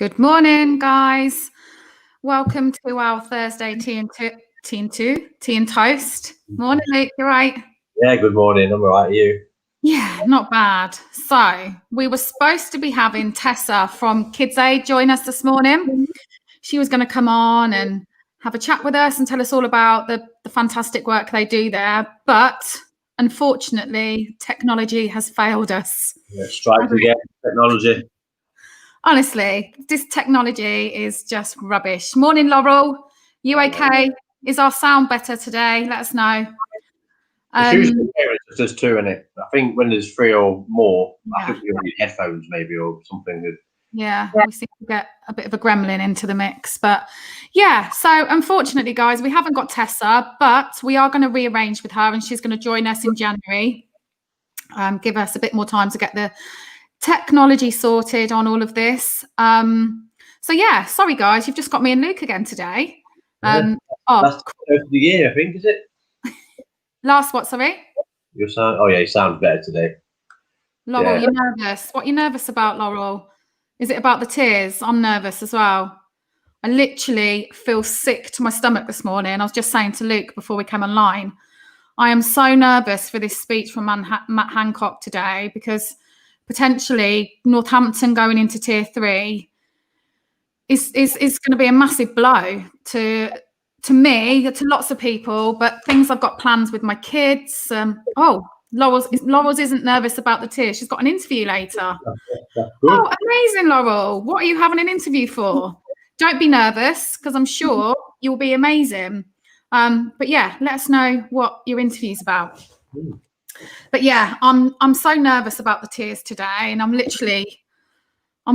Good morning, guys. Welcome to our Thursday tea and toast. Morning, Luke. You're right. Yeah, good morning. I'm all right. You? Yeah, not bad. So we were supposed to be having Tessa from Kids Aid join us this morning. She was going to come on and have a chat with us and tell us all about the fantastic work they do there. But unfortunately, technology has failed us. Yeah, strike again. Technology. Honestly, this technology is just rubbish. Morning, Laurel. You okay? Is our sound better today? Let us know. It's usually just two in it. I think when there's three or more, I think you need headphones maybe or something. Yeah, we seem to get a bit of a gremlin into the mix. But yeah, so unfortunately, guys, we haven't got Tessa, but we are going to rearrange with her and she's going to join us in January. Give us a bit more time to get the technology sorted on all of this. So yeah, sorry guys, you've just got me and Luke again today. Last of the year, I think, is it? Last what, sorry? You sound better today. Laurel, you're nervous. What are you nervous about, Laurel? Is it about the tears? I'm nervous as well. I literally feel sick to my stomach this morning. I was just saying to Luke before we came online, I am so nervous for this speech from Matt Hancock today because potentially Northampton going into tier 3 is going to be a massive blow to me, to lots of people, but things I've got plans with my kids. Laurel's isn't nervous about the tears. She's got an interview later. Oh, amazing, Laurel. What are you having an interview for? Don't be nervous because I'm sure you'll be amazing. But yeah, let us know what your interview's about. But yeah, I'm so nervous about the tears today, and I'm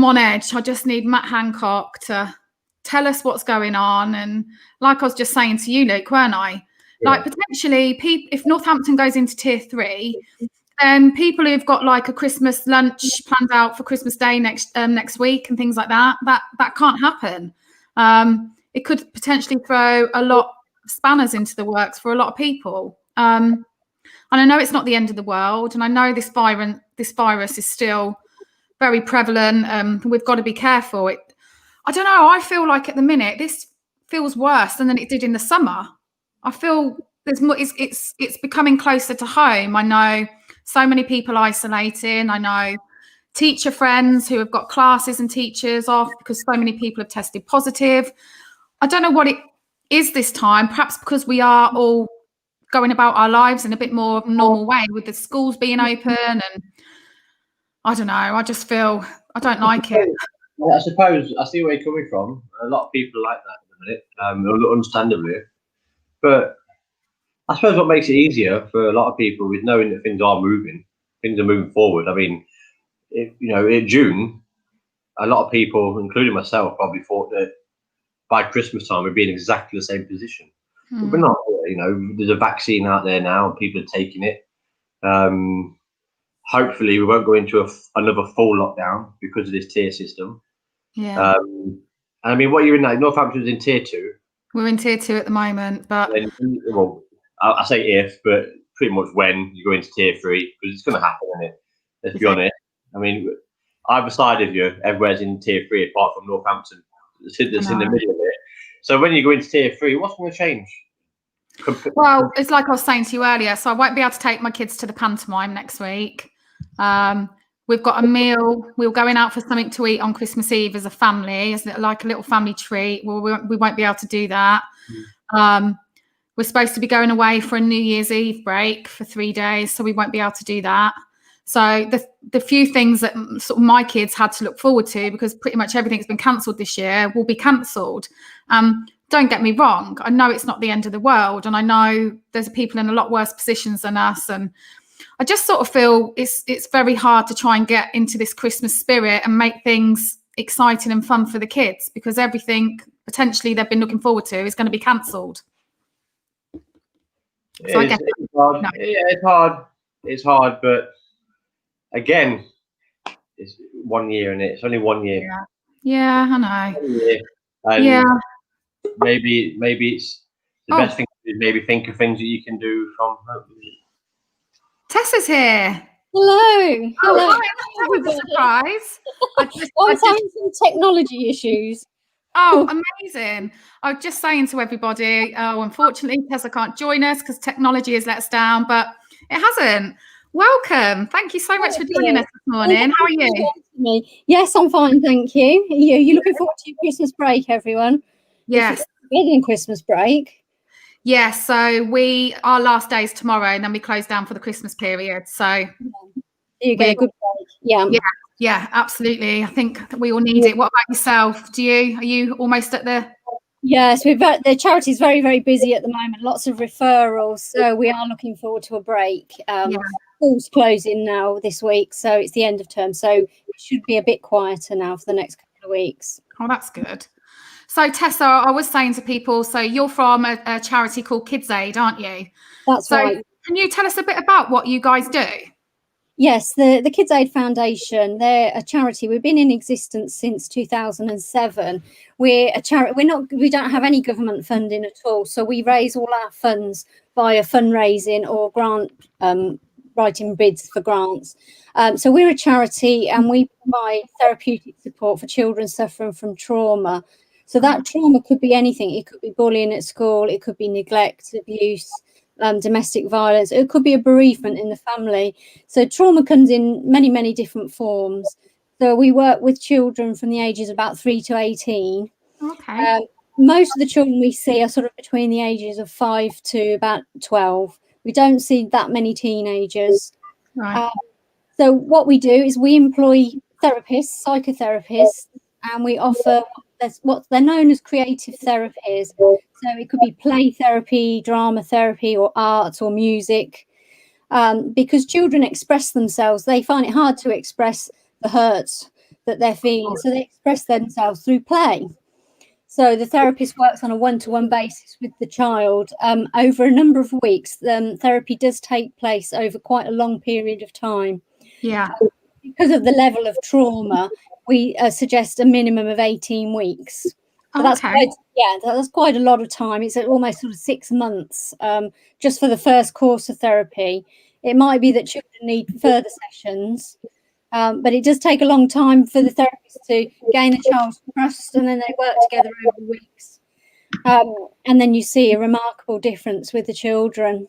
on edge. I just need Matt Hancock to tell us what's going on. And like I was just saying to you, Luke, weren't I? Yeah. Like potentially, if Northampton goes into tier 3, then people who've got like a Christmas lunch planned out for Christmas Day next week and things like that can't happen. It could potentially throw a lot of spanners into the works for a lot of people. And I know it's not the end of the world, and I know this virus is still very prevalent. We've got to be careful. I don't know. I feel like at the minute this feels worse than it did in the summer. I feel there's more. It's becoming closer to home. I know so many people isolating. I know teacher friends who have got classes and teachers off because so many people have tested positive. I don't know what it is this time. Perhaps because we are all going about our lives in a bit more normal way with the schools being open, and I don't know. I just feel I don't like it. I suppose I see where you're coming from. A lot of people are like that at the minute, understandably. But I suppose what makes it easier for a lot of people is knowing that things are moving forward. I mean, in June, a lot of people, including myself, probably thought that by Christmas time we'd be in exactly the same position. But we're not. There's a vaccine out there now, and people are taking it. Hopefully, we won't go into another full lockdown because of this tier system. Yeah. I mean, what are you in now? Northampton's in tier 2. We're in tier 2 at the moment, but well, I say if, but pretty much when you go into tier 3, because it's going to happen, isn't it? Let's be honest. I mean, either side of you, everywhere's in tier 3 apart from Northampton. That's in the middle of it. So when you go into tier 3, what's going to change? Well, it's like I was saying to you earlier. So I won't be able to take my kids to the pantomime next week. We've got a meal. We're going out for something to eat on Christmas Eve as a family, as like a little family treat. Well, we won't be able to do that. We're supposed to be going away for a New Year's Eve break for 3 days, so we won't be able to do that. So the few things that sort of my kids had to look forward to, because pretty much everything's been cancelled this year, will be cancelled. Don't get me wrong. I know it's not the end of the world, and I know there's people in a lot worse positions than us. And I just sort of feel it's very hard to try and get into this Christmas spirit and make things exciting and fun for the kids, because everything potentially they've been looking forward to is going to be cancelled. So it's hard. No. Yeah, it's hard, but again, it's 1 year in it. It's only 1 year. Yeah, I know. 1 year. And maybe it's the best thing is maybe think of things that you can do from home. Tessa's here. Hello. Oh, hi. That was a surprise. I was having some technology issues. Oh, amazing. I was just saying to everybody, unfortunately, Tessa can't join us because technology has let us down, but it hasn't. Welcome. Thank you so much for joining us this morning. How are you? Yes, I'm fine, thank you. You're looking forward to your Christmas break, everyone? Yes. Getting Christmas break. Yes, so our last day is tomorrow and then we close down for the Christmas period. So you get a good break. Yeah, absolutely. I think we all need it. What about yourself? Are you almost at the... Yes, the charity is very, very busy at the moment. Lots of referrals. So we are looking forward to a break. School's closing now this week. So it's the end of term. So it should be a bit quieter now for the next couple of weeks. Oh, that's good. So Tessa, I was saying to people, so you're from a charity called Kids Aid, aren't you? That's right. Can you tell us a bit about what you guys do? Yes, the Kids Aid Foundation, they're a charity. We've been in existence since 2007. We're a charity. We don't have any government funding at all. So we raise all our funds via fundraising or grant writing bids for grants. So we're a charity and we provide therapeutic support for children suffering from trauma. So that trauma could be anything. It could be bullying at school. It could be neglect, abuse, domestic violence. It could be a bereavement in the family. So trauma comes in many, many different forms. So we work with children from the ages of about 3 to 18. Okay. Most of the children we see are sort of between the ages of 5 to about 12. We don't see that many teenagers. Right. So what we do is we employ therapists, psychotherapists, and we offer what they're known as creative therapies. So it could be play therapy, drama therapy, or arts or music. Because children express themselves, they find it hard to express the hurts that they're feeling. So they express themselves through play. So the therapist works on a one-to-one basis with the child over a number of weeks. Therapy does take place over quite a long period of time. Yeah. Because of the level of trauma, we suggest a minimum of 18 weeks. So that's quite a lot of time. It's almost sort of 6 months just for the first course of therapy. It might be that children need further sessions, but it does take a long time for the therapist to gain the child's trust, and then they work together over weeks. And then you see a remarkable difference with the children.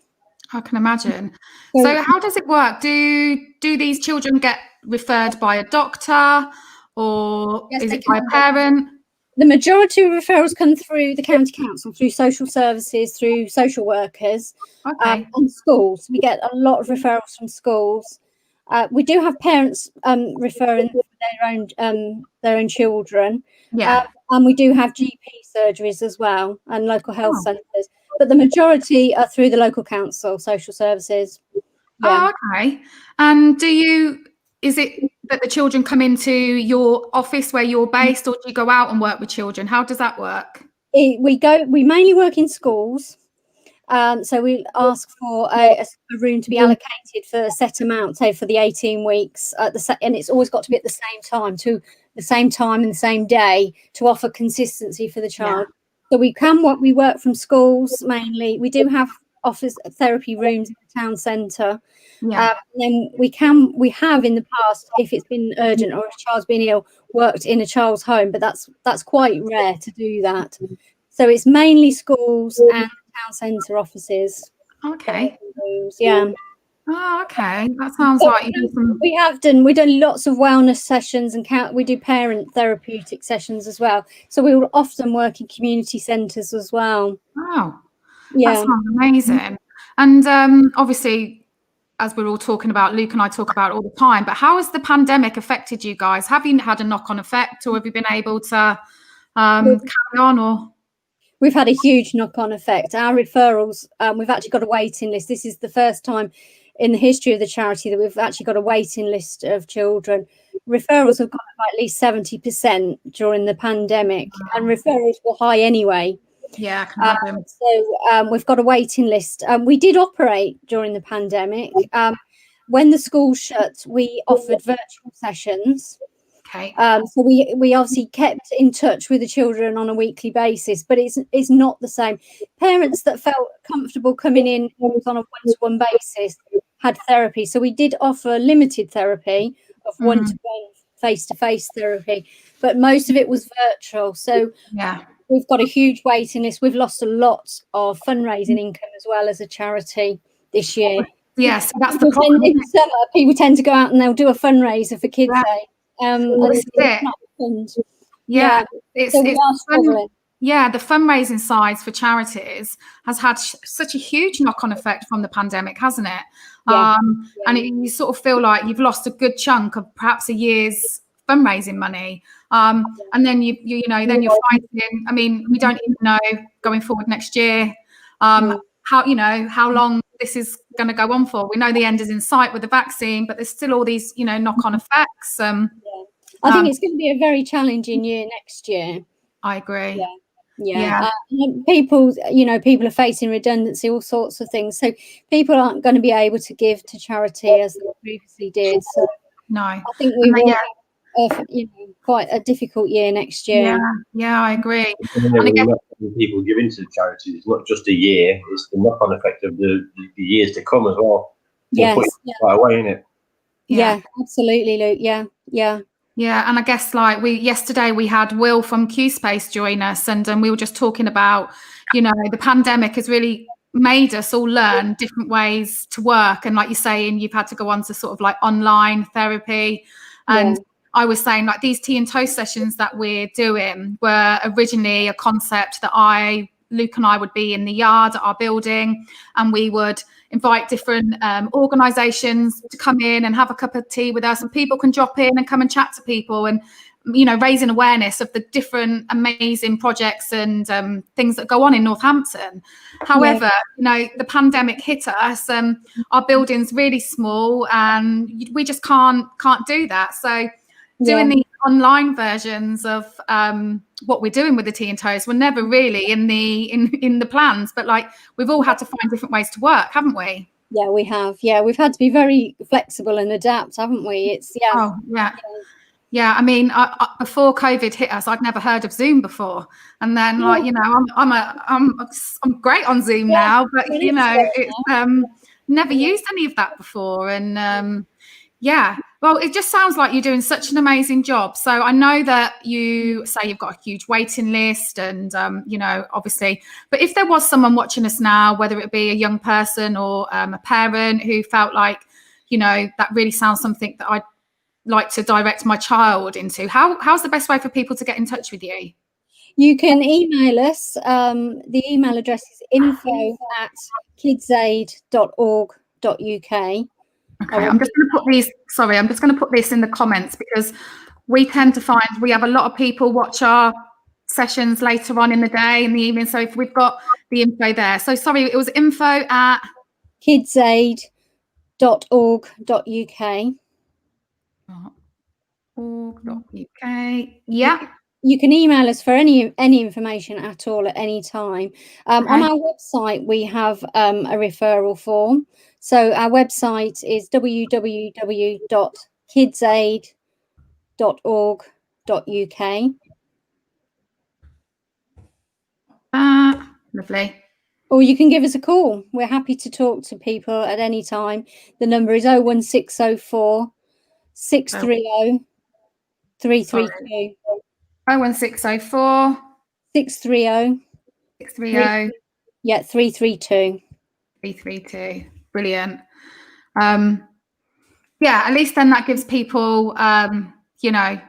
I can imagine. So how does it work? Do these children get referred by a doctor, or is it by a parent? The majority of referrals come through the county council, through social services, through social workers, and schools. We get a lot of referrals from schools. We do have parents referring their own children. And we do have GP surgeries as well, and local health centres. But the majority are through the local council, social services. Yeah. Oh, okay. And is it that the children come into your office where you're based, or do you go out and work with children? How does that work? We mainly work in schools. So we ask for a room to be allocated for a set amount, say for the 18 weeks, and it's always got to be at the same time, and the same day, to offer consistency for the child. So we work from schools mainly. We do have office therapy rooms in the town centre. And then we have in the past, if it's been urgent or if a child's been ill, worked in a child's home, but that's quite rare to do that. So it's mainly schools and town centre offices. Okay. Yeah. Oh, okay. That sounds like we've done lots of wellness sessions, and we do parent therapeutic sessions as well. So we will often work in community centres as well. Wow. Yeah. That sounds amazing. And obviously, as we're all talking about, Luke and I talk about it all the time, but how has the pandemic affected you guys? Have you had a knock-on effect, or have you been able to carry on? Or we've had a huge knock-on effect. Our referrals, we've actually got a waiting list. This is the first time in the history of the charity that we've actually got a waiting list of children. Referrals have gone up by at least 70% during the pandemic, and referrals were high anyway. Yeah, I can imagine. So we've got a waiting list. We did operate during the pandemic. When the schools shut, we offered virtual sessions. Okay. So we obviously kept in touch with the children on a weekly basis, but it's not the same. Parents that felt comfortable coming in on a one-to-one basis had therapy. So we did offer limited therapy of one-to-one face-to-face therapy, but most of it was virtual. So Yeah. we've got a huge waiting list. We've lost a lot of fundraising income as well as a charity this year. Yes, that's the problem. In summer, people tend to go out and they'll do a fundraiser for Kids Aid. Well, this is it. Yeah, so we are struggling. Yeah, the fundraising side for charities has had such a huge knock-on effect from the pandemic, hasn't it? And you sort of feel like you've lost a good chunk of perhaps a year's fundraising money. And then you know, then you're fighting. I mean, we don't even know going forward next year how long this is going to go on for. We know the end is in sight with the vaccine, but there's still all these, you know, knock-on effects. I think it's going to be a very challenging year next year. I agree. People are facing redundancy, all sorts of things. So people aren't going to be able to give to charity as they previously did. So no, I think we will have quite a difficult year next year. Yeah, I agree. And again, people giving to charities, it's not just a year; it's the knock-on effect of the years to come as well. Yes, right away, isn't it? Yeah, absolutely, Luke. Yeah, and I guess like yesterday we had Will from Q Space join us, and we were just talking about, you know, the pandemic has really made us all learn different ways to work, and like you're saying, you've had to go on to sort of like online therapy, and I was saying like these tea and toast sessions that we're doing were originally a concept that Luke and I would be in the yard at our building, and we would invite different organisations to come in and have a cup of tea with us, and people can drop in and come and chat to people, and you know, raising awareness of the different amazing projects and things that go on in Northampton. However, you know, the pandemic hit us. Our building's really small, and we just can't do that. So doing these online versions of what we're doing with the tea and toast were never really in the plans, but like we've all had to find different ways to work, haven't we? Yeah, we have. Yeah, we've had to be very flexible and adapt, haven't we? It's I mean, before COVID hit us, I'd never heard of Zoom before, and then like you know, I'm great on Zoom now, but you know, it's never used any of that before, and well, it just sounds like you're doing such an amazing job. So I know that you say you've got a huge waiting list, and you know, obviously, but if there was someone watching us now, whether it be a young person or a parent who felt like, you know, that really sounds something that I'd like to direct my child into, how's the best way for people to get in touch with you? You can email us. The email address is info@kidsaid.org.uk. Okay, I'm just going to put this in the comments, because we tend to find we have a lot of people watch our sessions later on in the day, in the evening. So if we've got the info there. So sorry, it was info@kidsaid.org.uk. .org.uk. Yeah. You can email us for any information at all at any time. On our website, we have a referral form. So our website is www.kidsaid.org.uk. Lovely. Or you can give us a call. We're happy to talk to people at any time. The number is 01604 630 332. 01604 630 332. 332. Brilliant. At least then that gives people you know,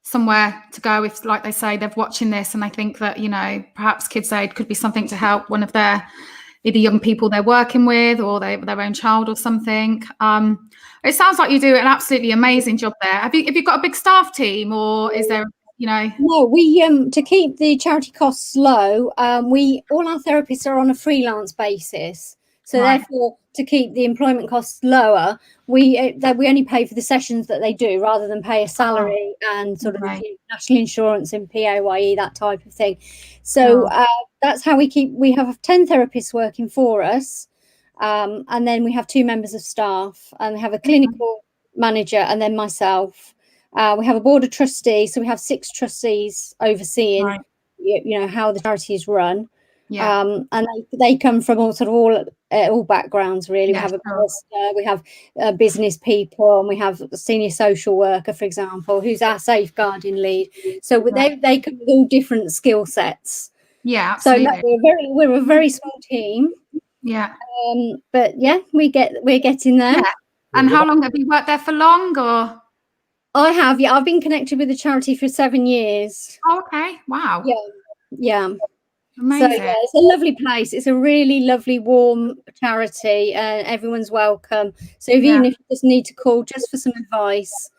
somewhere to go if, like they say, they're watching this and they think that, you know, perhaps Kids Aid could be something to help one of their either young people they're working with or their own child or something. It sounds like you do an absolutely amazing job there. Have you got a big staff team, or is there, you know? No, we to keep the charity costs low, all our therapists are on a freelance basis. So therefore, to keep the employment costs lower, we only pay for the sessions that they do, rather than pay a salary and sort of national insurance and PAYE, that type of thing. So that's how we have 10 therapists working for us, and then we have 2 members of staff, and we have a clinical manager, and then myself. We have a board of trustees, so we have 6 trustees overseeing, you know, how the charity is run. And they come from all backgrounds, really. We have a barrister, we have business people, and we have a senior social worker, for example, who's our safeguarding lead. So they come with all different skill sets. Yeah, absolutely. So we're a very small team. Yeah. But yeah, we're getting there. Yeah. And how long have you worked there for? Long or? I have, yeah. I've been connected with the charity for 7 years. Oh, okay. Wow. Yeah. Amazing. So yeah, it's a lovely place. It's a really lovely, warm charity, and everyone's welcome. So even if you just need to call just for some advice,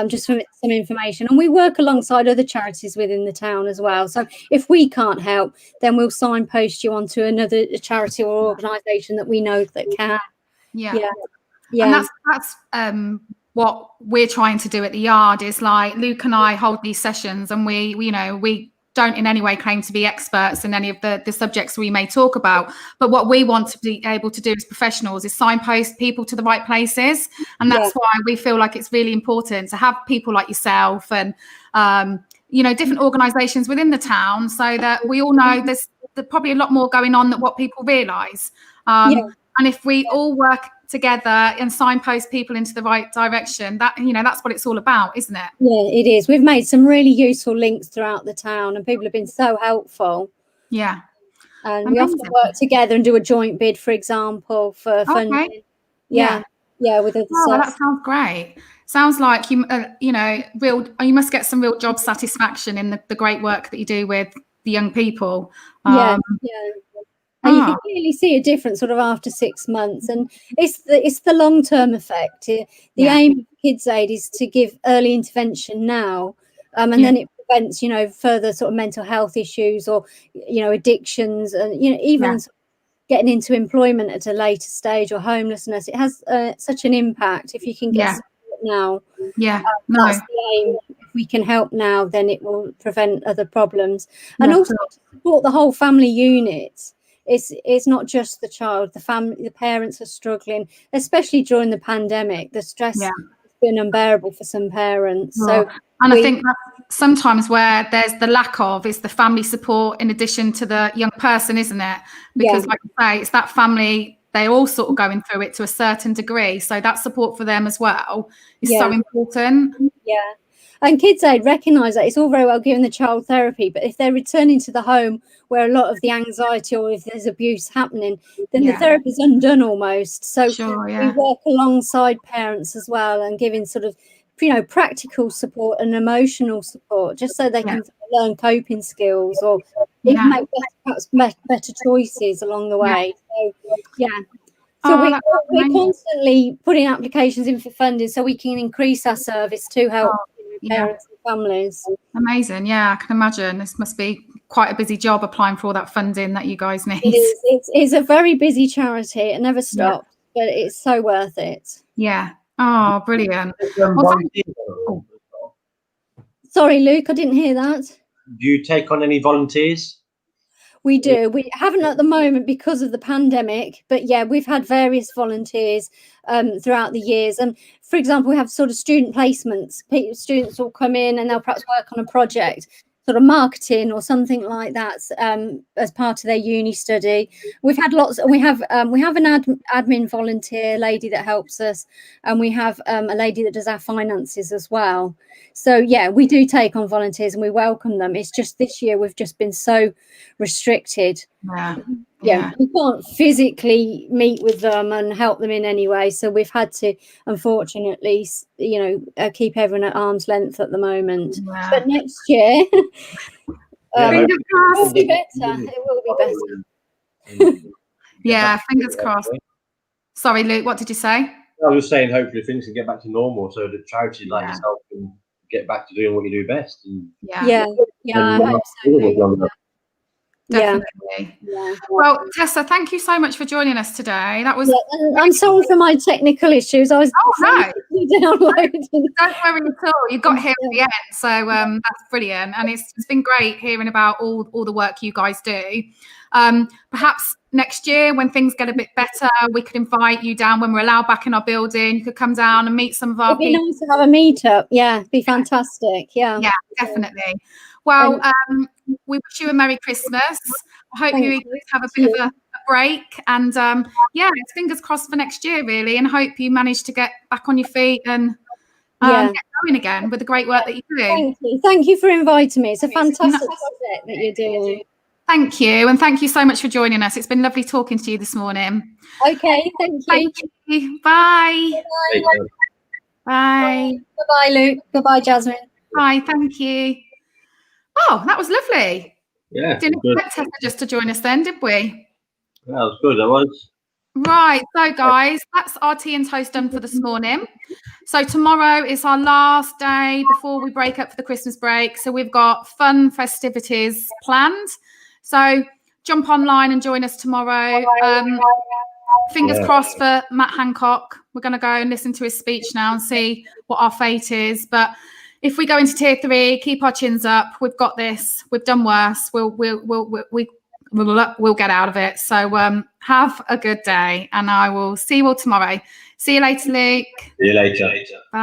just for some information, and we work alongside other charities within the town as well. So if we can't help, then we'll signpost you onto another charity or organisation that we know that can. Yeah. And that's what we're trying to do at the Yard. Is like Luke and I hold these sessions, and we don't in any way claim to be experts in any of the subjects we may talk about, but what we want to be able to do as professionals is signpost people to the right places, and that's why we feel like it's really important to have people like yourself and different organisations within the town, so that we all know there's probably a lot more going on than what people realise. And if we all work together and signpost people into the right direction, that's what it's all about, isn't it? Yeah, it is. We've made some really useful links throughout the town, and people have been so helpful. Yeah. And we often work together and do a joint bid, for example, for funding. Okay. Yeah, with other that sounds great. Sounds like you must get some real job satisfaction in the great work that you do with the young people. And you can really see a difference sort of after 6 months, and it's the long-term effect. The aim of Kids Aid is to give early intervention now, and then it prevents further sort of mental health issues or addictions, and even getting into employment at a later stage or homelessness. It has such an impact if you can get support now. That's the aim. If we can help now, then it will prevent other problems, and also to support the whole family unit. It's not just the child, the family, the parents are struggling, especially during the pandemic. The stress has been unbearable for some parents. I think that sometimes where there's the lack of is the family support in addition to the young person, isn't it? Because like I say, it's that family, they're all sort of going through it to a certain degree. So that support for them as well is so important. Yeah. And Kids Aid recognise that it's all very well giving the child therapy, but if they're returning to the home where a lot of the anxiety or if there's abuse happening, then the therapy's undone almost. So we work alongside parents as well and giving sort of, practical support and emotional support, just so they can learn coping skills or even make better choices along the way. So we're constantly putting applications in for funding so we can increase our service to help parents and families. Amazing. I can imagine this must be quite a busy job applying for all that funding that you guys need. It's a very busy charity. It never stops, but it's so worth it. Oh, brilliant. Sorry, Luke, I didn't hear that. Do you take on any volunteers? We do. We haven't at the moment because of the pandemic, but we've had various volunteers throughout the years. And for example, we have sort of student placements. Students will come in and they'll perhaps work on a project, sort of marketing or something like that, as part of their uni study. We've had lots. We have an admin volunteer lady that helps us, and we have a lady that does our finances as well. So we do take on volunteers and we welcome them. It's just this year we've just been so restricted. We can't physically meet with them and help them in any way. So we've had to, unfortunately, keep everyone at arm's length at the moment. But next year, fingers crossed. It will be better. It will be better. Fingers crossed. Sorry, Luke, what did you say? I was saying, hopefully things can get back to normal, so the charity like yourself can get back to doing what you do best. And, I hope so. Definitely. Well, Tessa, thank you so much for joining us today. That was. I'm sorry for my technical issues. I was downloading. Don't worry at all. You got here at the end, so that's brilliant, and it's been great hearing about all the work you guys do. Perhaps next year, when things get a bit better, we could invite you down when we're allowed back in our building. You could come down and meet some of our people. It'd be nice to have a meetup. It'd be fantastic. Yeah, definitely. Well, we wish you a Merry Christmas. I hope you have a bit of a break, and yeah, it's fingers crossed for next year, really, and hope you manage to get back on your feet and get going again with the great work that you do. Thank you for inviting me. It's a fantastic project that you're doing. Thank you, and thank you so much for joining us. It's been lovely talking to you this morning. Okay, thank you. Bye. Bye. Bye, Luke. Goodbye, Jasmine. Bye. Thank you. Oh, that was lovely. Yeah. Didn't expect Tessa just to join us then, did we? Yeah, that was good. That was. Right. So, guys, that's our tea and toast done for this morning. So tomorrow is our last day before we break up for the Christmas break. So we've got fun festivities planned. So jump online and join us tomorrow. Fingers crossed for Matt Hancock. We're going to go and listen to his speech now and see what our fate is. But if we go into tier 3, keep our chins up. We've got this. We've done worse. We'll get out of it. So have a good day, and I will see you all tomorrow. See you later, Luke. See you later. Bye.